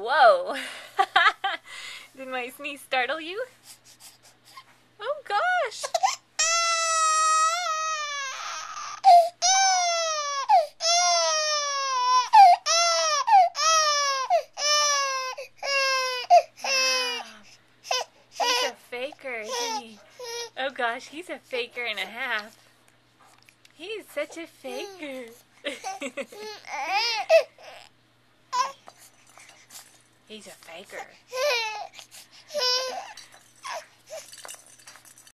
Whoa! Did my sneeze startle you? Oh gosh! He's a faker, isn't he? Oh gosh, he's a faker and a half. He's such a faker. He's a faker.